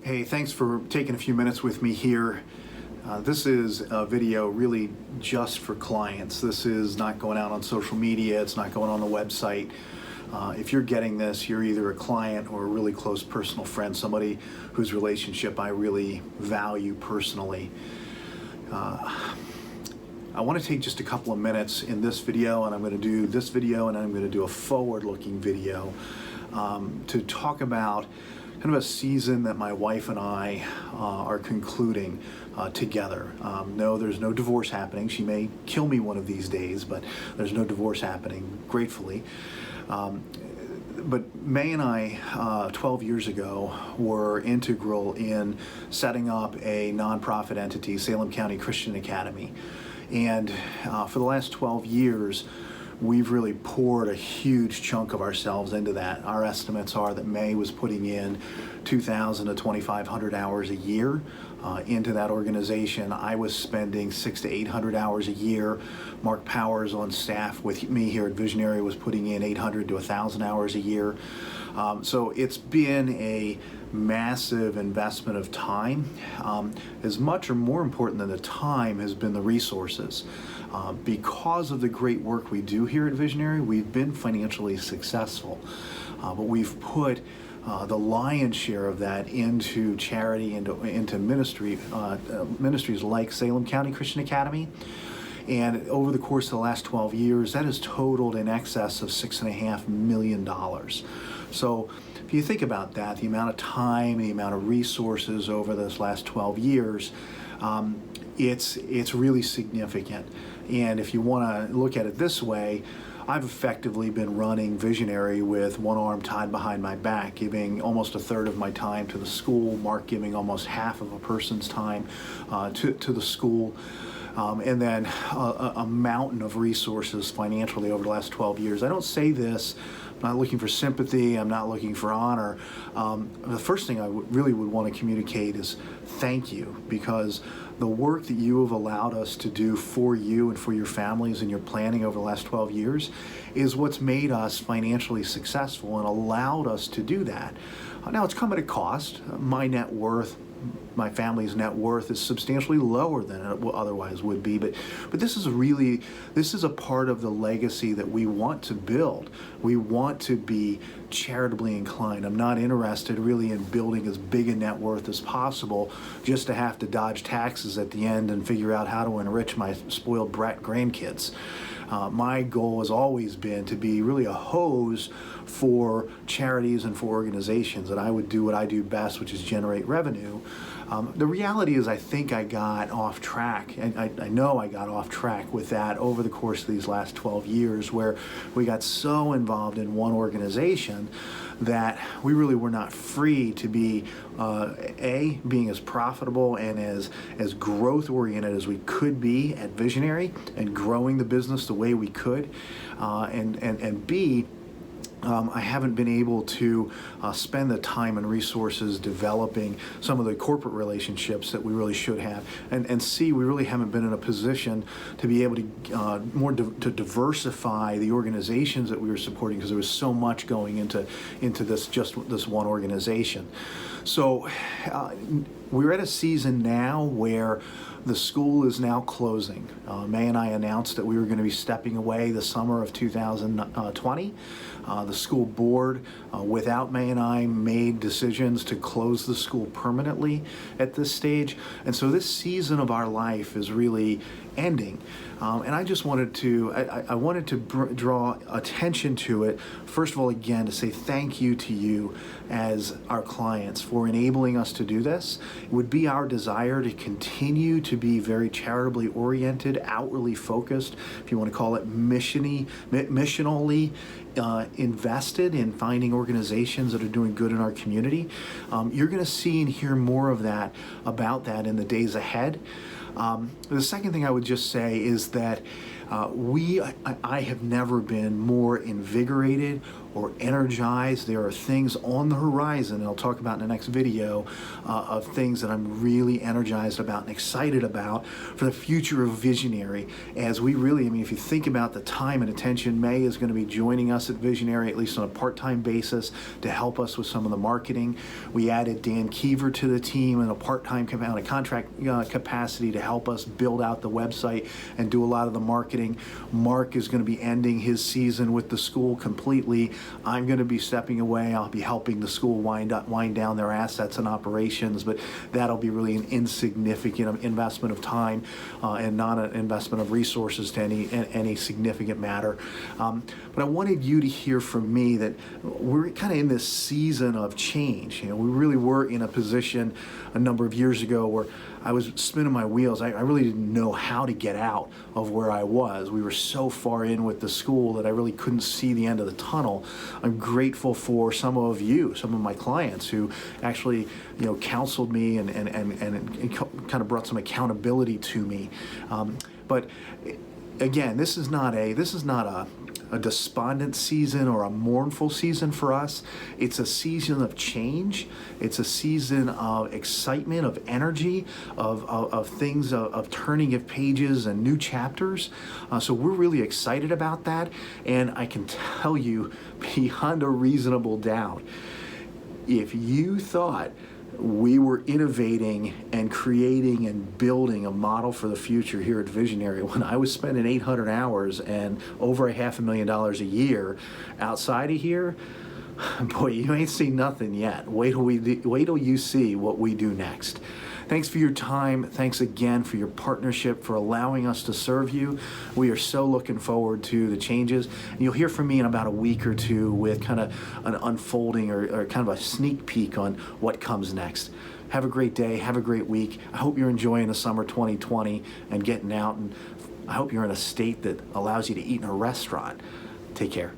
Hey, thanks for taking a few minutes with me here. This is a video really just for clients. This is not going out on social media. It's not going on the website. If you're getting this, you're either a client or a really close personal friend, somebody whose relationship I really value personally. I want to take just a couple of minutes in this video, and I'm going to do this video, and I'm going to do a forward-looking video to talk about kind of a season that my wife and I are concluding together. No, there's no divorce happening. She may kill me one of these days, but there's no divorce happening, gratefully. But Mae and I, 12 years ago, were integral in setting up a nonprofit entity, Salem County Christian Academy. And for the last 12 years, we've really poured a huge chunk of ourselves into that. Our estimates are that Mae was putting in 2,000 to 2,500 hours a year into that organization. I was spending 600 to 800 hours a year. Mark Powers on staff with me here at Visionary was putting in 800 to 1,000 hours a year. So it's been a massive investment of time. As much or more important than the time has been the resources. Because of the great work we do here at Visionary, we've been financially successful, but we've put the lion's share of that into charity, into ministry, ministries like Salem County Christian Academy. And over the course of the last 12 years, that has totaled in excess of $6.5 million. So if you think about that, the amount of time, the amount of resources over those last 12 years, it's really significant. And if you want to look at it this way, I've effectively been running Visionary with one arm tied behind my back, giving almost a third of my time to the school, Mark giving almost half of a person's time to the school. And then a mountain of resources financially over the last 12 years. I don't say this, I'm not looking for sympathy, I'm not looking for honor. The first thing I really would want to communicate is thank you, because the work that you have allowed us to do for you and for your families and your planning over the last 12 years is what's made us financially successful and allowed us to do that. Now, it's come at a cost. My net worth, my family's net worth is substantially lower than it otherwise would be, but this is a part of the legacy that we want to build. We want to be charitably inclined. I'm not interested really in building as big a net worth as possible just to have to dodge taxes at the end and figure out how to enrich my spoiled brat grandkids. My goal has always been to be really a hose for charities and for organizations, and I would do what I do best, which is generate revenue. The reality is I think I got off track, and I know I got off track with that over the course of these last 12 years, where we got so involved in one organization that we really were not free to be being as profitable and as growth oriented as we could be at Visionary and growing the business the way we could, and B, I haven't been able to spend the time and resources developing some of the corporate relationships that we really should have. And C, we really haven't been in a position to be able to to diversify the organizations that we were supporting, because there was so much going into this one organization. So we're at a season now where the school is now closing. Mae and I announced that we were going to be stepping away the summer of 2020. The school board, without Mae and I, made decisions to close the school permanently at this stage. And so this season of our life is really ending. And I just wanted to, I wanted to draw attention to it, first of all, again, to say thank you to you as our clients for enabling us to do this. It would be our desire to continue to be very charitably oriented, outwardly focused, if you want to call it missionally invested in finding organizations that are doing good in our community. You're going to see and hear more of that, about that, in the days ahead. The second thing I would just say is that I have never been more invigorated or energized, there are things on the horizon, and I'll talk about in the next video, of things that I'm really energized about and excited about for the future of Visionary. As we really, I mean, if you think about the time and attention, Mae is going to be joining us at Visionary, at least on a part-time basis, to help us with some of the marketing. We added Dan Keever to the team in a part-time on a contract capacity to help us build out the website and do a lot of the marketing. Mark is going to be ending his season with the school completely. I'm going to be stepping away. I'll be helping the school wind down their assets and operations, but that'll be really an insignificant investment of time and not an investment of resources to any significant matter. But I wanted you to hear from me that we're kind of in this season of change. You know, we really were in a position a number of years ago where I was spinning my wheels. I really didn't know how to get out of where I was. We were so far in with the school that I really couldn't see the end of the tunnel. I'm grateful for some of you, some of my clients who actually, you know, counseled me and kind of brought some accountability to me. But again, this is not a despondent season or a mournful season for us. It's a season of change. It's a season of excitement, of energy, of things, of turning of pages and new chapters. So we're really excited about that. And I can tell you beyond a reasonable doubt, if you thought we were innovating and creating and building a model for the future here at Visionary when I was spending 800 hours and over $500,000 a year outside of here, boy, you ain't seen nothing yet. Wait till you see what we do next. Thanks for your time. Thanks again for your partnership, for allowing us to serve you. We are so looking forward to the changes. And you'll hear from me in about a week or two with kind of an unfolding or kind of a sneak peek on what comes next. Have a great day. Have a great week. I hope you're enjoying the summer 2020 and getting out. And I hope you're in a state that allows you to eat in a restaurant. Take care.